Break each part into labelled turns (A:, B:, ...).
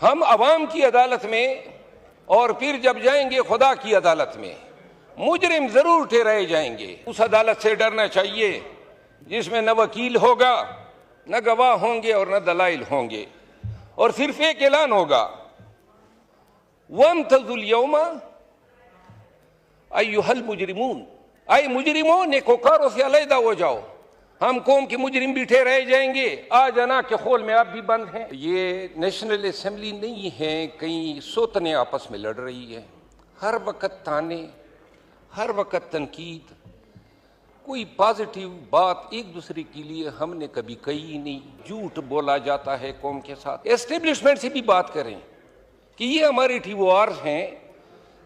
A: हम अवाम की अदालत में और फिर जब जाएंगे खुदा की अदालत में मुजरिम जरूर ठहराए जाएंगे। उस अदालत से डरना चाहिए जिसमें न वकील होगा, न गवाह होंगे और न दलाइल होंगे, और सिर्फ एक ऐलान होगा, वम्तज़ुल यौमा अय्युहल मुजरिमून, आए मुजरिमों नेकोकारों से अलहदा हो जाओ, हम कौम के मुजरिम भी ठहराए जाएंगे, आज अना के खोल में आप भी बंद हैं। ये नेशनल असेंबली नहीं है कहीं सोतने आपस में लड़ रही है, हर वक्त ताने, हर वक्त तनकीद, कोई पॉजिटिव बात एक दूसरे के लिए हमने कभी कही नहीं। झूठ बोला जाता है कौम के साथ। एस्टेब्लिशमेंट से भी बात करें कि ये हमारे टीओआर्स हैं,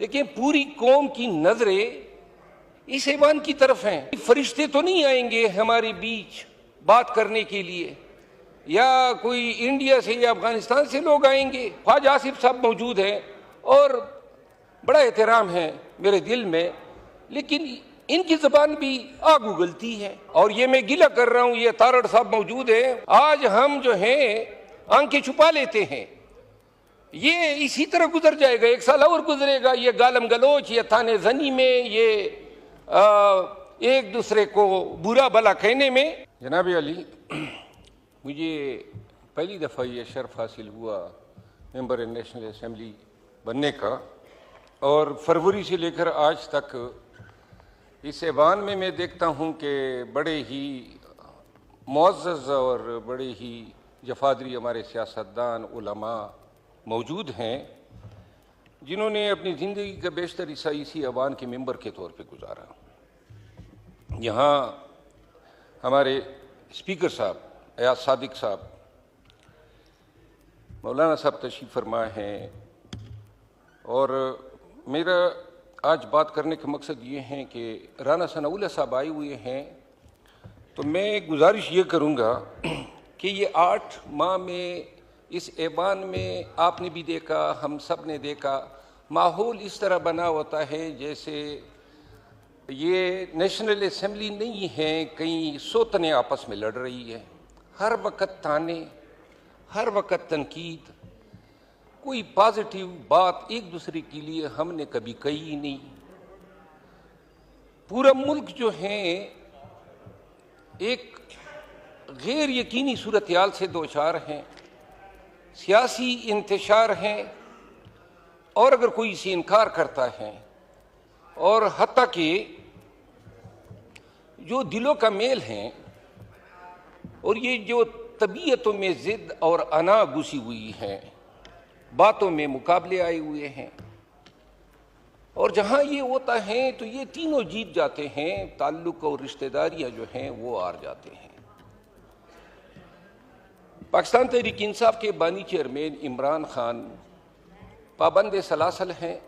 A: लेकिन पूरी कौम की नजरें इस ऐवान की तरफ हैं। फरिश्ते तो नहीं आएंगे हमारे बीच बात करने के लिए, या कोई इंडिया से या अफगानिस्तान से लोग आएंगे। ख्वाजा आसिफ साहब मौजूद हैं और बड़ा एहतराम है मेरे दिल में, लेकिन इनकी जबान भी आग उगलती है। और ये मैं गिला कर रहा हूं, ये तारड़ साहब मौजूद हैं, आज हम जो हैं आंखें छुपा लेते हैं, ये इसी तरह गुजर जाएगा, एक साल और गुजरेगा, ये गालम गलोच, ये थाने जनी में, ये एक दूसरे को बुरा भला कहने में। जनाब अली, मुझे पहली दफ़ा ये शर्फ हासिल हुआ मेंबर नेशनल असेंबली बनने का, और फरवरी से लेकर आज तक इस ऐवान में मैं देखता हूँ कि बड़े ही मुअज़्ज़ज़ और बड़े ही जफादरी हमारे सियासतदान उलमा मौजूद हैं, जिन्होंने अपनी ज़िंदगी का बेशतर हिस्सा इसी ऐवान के मेंबर के तौर पे गुजारा। यहाँ हमारे स्पीकर साहब अयाज सादिक साहब, मौलाना साहब तशरीफ़ फरमा हैं, और मेरा आज बात करने का मकसद ये है कि राना सनाउल्लाह साहब आए हुए हैं, तो मैं गुजारिश ये करूँगा कि ये 8 माह में इस ऐवान में आपने भी देखा, हम सब ने देखा, माहौल इस तरह बना होता है जैसे ये नेशनल असेंबली नहीं है कहीं सोतने आपस में लड़ रही है, हर वक्त ताने, हर वक्त तनकीद, कोई पॉजिटिव बात एक दूसरे के लिए हमने कभी कही नहीं। पूरा मुल्क जो है एक गैर यकीनी सूरत-ए-हाल से दो-चार हैं, सियासी इंतशार हैं, और अगर कोई इसे इनकार करता है, और हत्ता कि जो दिलों का मेल है और ये जो तबीयतों में जिद और अना घुसी हुई है, बातों में मुकाबले आए हुए हैं, और जहां ये होता है तो ये तीनों जीत जाते हैं, ताल्लुक और रिश्तेदारियां जो हैं वो हार जाते हैं। पाकिस्तान तहरीक इंसाफ के बानी चेयरमैन इमरान खान पाबंद सलासल हैं।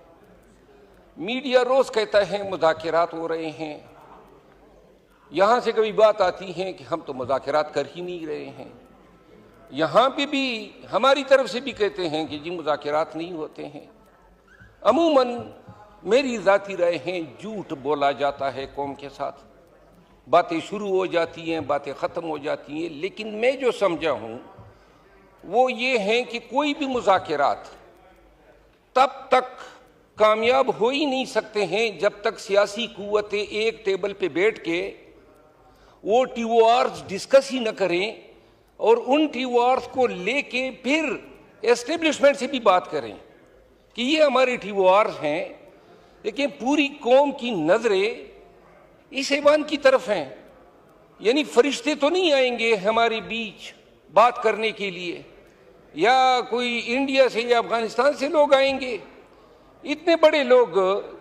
A: मीडिया रोज कहता है मुज़ाकिरात हो रहे हैं, यहाँ से कभी बात आती है कि हम तो मुज़ाकिरात कर ही नहीं रहे हैं, यहाँ पे भी हमारी तरफ से भी कहते हैं कि जी मुज़ाकिरात नहीं होते हैं। अमूमन मेरी ज़ाती राय है, झूठ बोला जाता है कौम के साथ, बातें शुरू हो जाती हैं, बातें ख़त्म हो जाती हैं, लेकिन मैं जो समझा हूँ वो ये है कि कोई भी मुज़ाकिरात तब तक कामयाब हो ही नहीं सकते हैं जब तक सियासी कुव्वतें एक टेबल पे बैठ के वो टीओआर्स डिस्कस ही न करें, और उन टीओआर्स को लेके फिर एस्टेब्लिशमेंट से भी बात करें कि ये हमारे टीओआर्स हैं, लेकिन पूरी कौम की नजरें इस ऐवान की तरफ हैं। यानी फरिश्ते तो नहीं आएंगे हमारे बीच बात करने के लिए, या कोई इंडिया से या अफगानिस्तान से लोग आएंगे। इतने बड़े लोग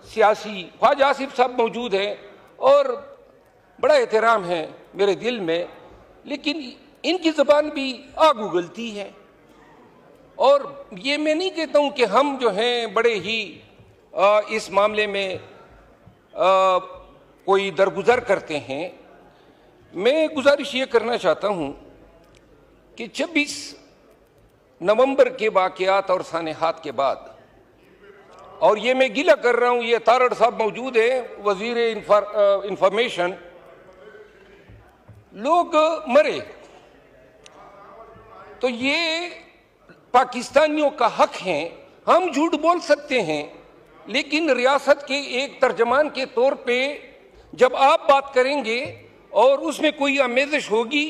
A: सियासी, ख्वाजा आसिफ साहब मौजूद हैं और बड़ा एहतराम है मेरे दिल में, लेकिन इनकी जबान भी आग उगलती है। और ये मैं नहीं कहता हूं कि हम जो हैं बड़े ही इस मामले में कोई दरगुजर करते हैं। मैं गुजारिश ये करना चाहता हूं कि 26 नवंबर के वाक़यात और सानेहात के बाद, और ये मैं गिला कर रहा हूं, ये तारड़ साहब मौजूद हैं, वजीर इंफॉर्मेशन, लोग मरे, तो ये पाकिस्तानियों का हक है, हम झूठ बोल सकते हैं, लेकिन रियासत के एक तर्जमान के तौर पे जब आप बात करेंगे और उसमें कोई आमेज़श होगी,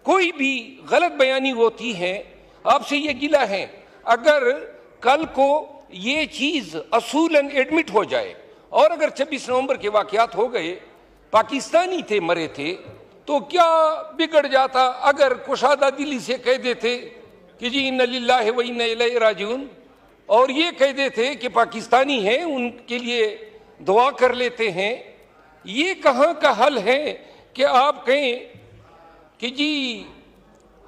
A: कोई भी गलत बयानी होती है, आपसे ये गिला है, अगर कल को ये चीज़ असूलन एडमिट हो जाए और अगर 26 नवंबर के वाक़यात हो गए, पाकिस्तानी थे मरे थे, तो क्या बिगड़ जाता अगर कुशादा दिली से कह देते कि जी इन्ना लिल्लाहि व इन्ना इलैहि राजिऊन, और ये कह देते कि पाकिस्तानी हैं उनके लिए दुआ कर लेते हैं। ये कहाँ का हल है कि आप कहें कि जी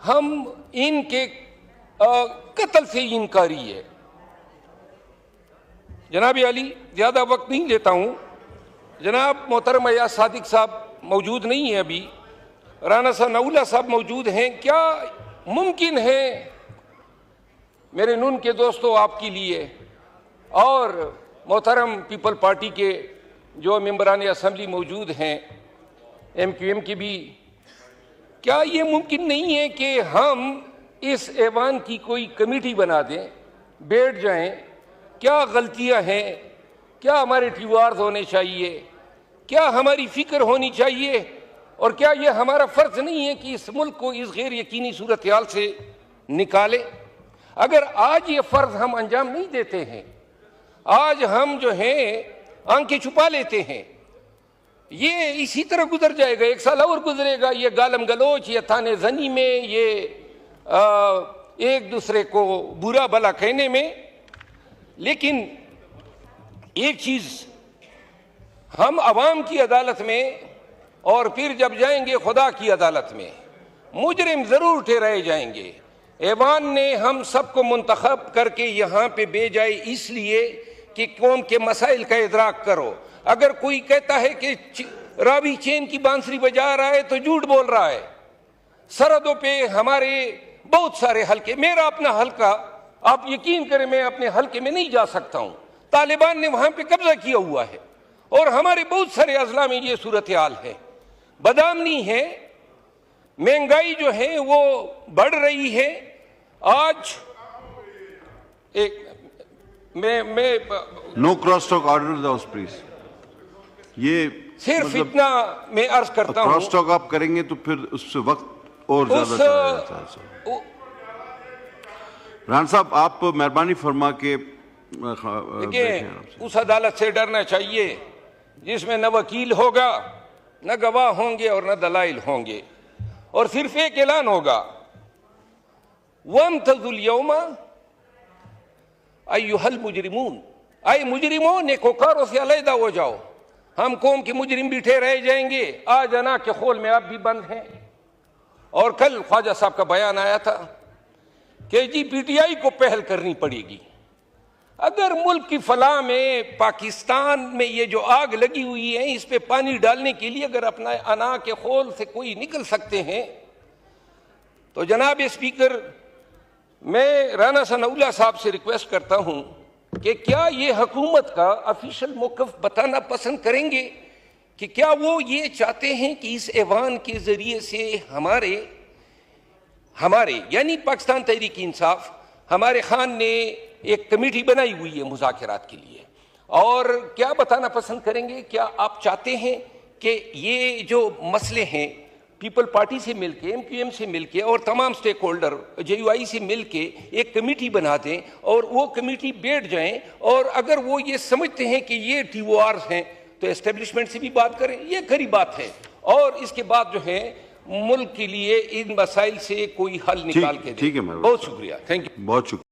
A: हम इनके कत्ल से इनकारी है। जनाब अली, ज़्यादा वक्त नहीं लेता हूँ। जनाब मोहतरम अयाज सादिक साहब मौजूद नहीं है अभी, राना सनाउल्लाह साहब मौजूद हैं। क्या मुमकिन है मेरे नून के दोस्तों आपके लिए और मोहतरम पीपल पार्टी के जो मेंबरान असम्बली मौजूद हैं, MQM के भी, क्या ये मुमकिन नहीं है कि हम इस ऐवान की कोई कमेटी बना दें, बैठ जाएं, क्या गलतियां हैं, क्या हमारे टीवार्स होने चाहिए, क्या हमारी फिक्र होनी चाहिए, और क्या ये हमारा फ़र्ज़ नहीं है कि इस मुल्क को इस गैर यकीनी सूरत हाल से निकालें। अगर आज ये फ़र्ज़ हम अंजाम नहीं देते हैं, आज हम जो हैं आंखें छुपा लेते हैं, ये इसी तरह गुजर जाएगा, एक साल और गुजरेगा, ये गालम गलोच, ये थाने जनी में, ये एक दूसरे को बुरा भला कहने में। लेकिन एक चीज़, हम अवाम की अदालत में और फिर जब जाएंगे खुदा की अदालत में, मुजरिम ज़रूर ठहराए जाएंगे। ऐवान ने हम सबको मुंतखब करके यहाँ पे भेजा है इसलिए कि कौम के मसाइल का इदराक करो। अगर कोई कहता है कि रावी चैन की बांसुरी बजा रहा है तो झूठ बोल रहा है। सरहदों पे हमारे बहुत सारे हल्के, मेरा अपना हल्का, आप यकीन करें मैं अपने हल्के में नहीं जा सकता हूँ, तालिबान ने वहाँ पे कब्जा किया हुआ है और हमारे बहुत सारे अजला में ये सूरत हाल है। बदामनी है, महंगाई जो है वो बढ़ रही है। आज एक मैं
B: no cross talk order the house please. ये
A: सिर्फ मतलब इतना मैं अर्ज करता हूँ,
B: क्रॉस टॉक आप करेंगे तो फिर उससे वक्त और ज्यादा चला जाता है। रान साहब, आप मेहरबानी फरमा के
A: उस अदालत से डरना चाहिए जिसमें न वकील होगा, न गवाह होंगे और न दलाइल होंगे, और सिर्फ एक ऐलान होगा, वम्तज़ुल यौमा अय्युहल मुजरिमून, आए मुजरिमों नेकोकारों से अलहदा हो जाओ, हम कौम के मुजरिम बिठे रह जाएंगे, आज अना के खोल में आप भी बंद हैं। और कल ख्वाजा साहब का बयान आया था कि जी PTI को पहल करनी पड़ेगी। अगर मुल्क की फलाह में पाकिस्तान में ये जो आग लगी हुई है, इस पे पानी डालने के लिए अगर अपना अना के खोल से कोई निकल सकते हैं, तो जनाब स्पीकर, मैं राना सनाउल्लाह साहब से रिक्वेस्ट करता हूं कि क्या ये हुकूमत का ऑफिशियल मौक़िफ़ बताना पसंद करेंगे कि क्या वो ये चाहते हैं कि इस ऐवान के ज़रिए से हमारे यानी पाकिस्तान तहरीक इंसाफ, हमारे खान ने एक कमेटी बनाई हुई है मुज़ाकरात के लिए, और क्या बताना पसंद करेंगे, क्या आप चाहते हैं कि ये जो मसले हैं पीपल पार्टी से मिलके, MQM से मिलके और तमाम स्टेक होल्डर JUI से मिलके एक कमेटी बना दें और वो कमेटी बैठ जाएं, और अगर वो ये समझते हैं कि ये TORs हैं तो एस्टेब्लिशमेंट से भी बात करें, ये खरी बात है, और इसके बाद जो है मुल्क के लिए इन मसाइल से कोई हल निकाल के दें।
B: ठीक है,
A: बहुत शुक्रिया, थैंक यू।
B: बहुत शुक्रिया।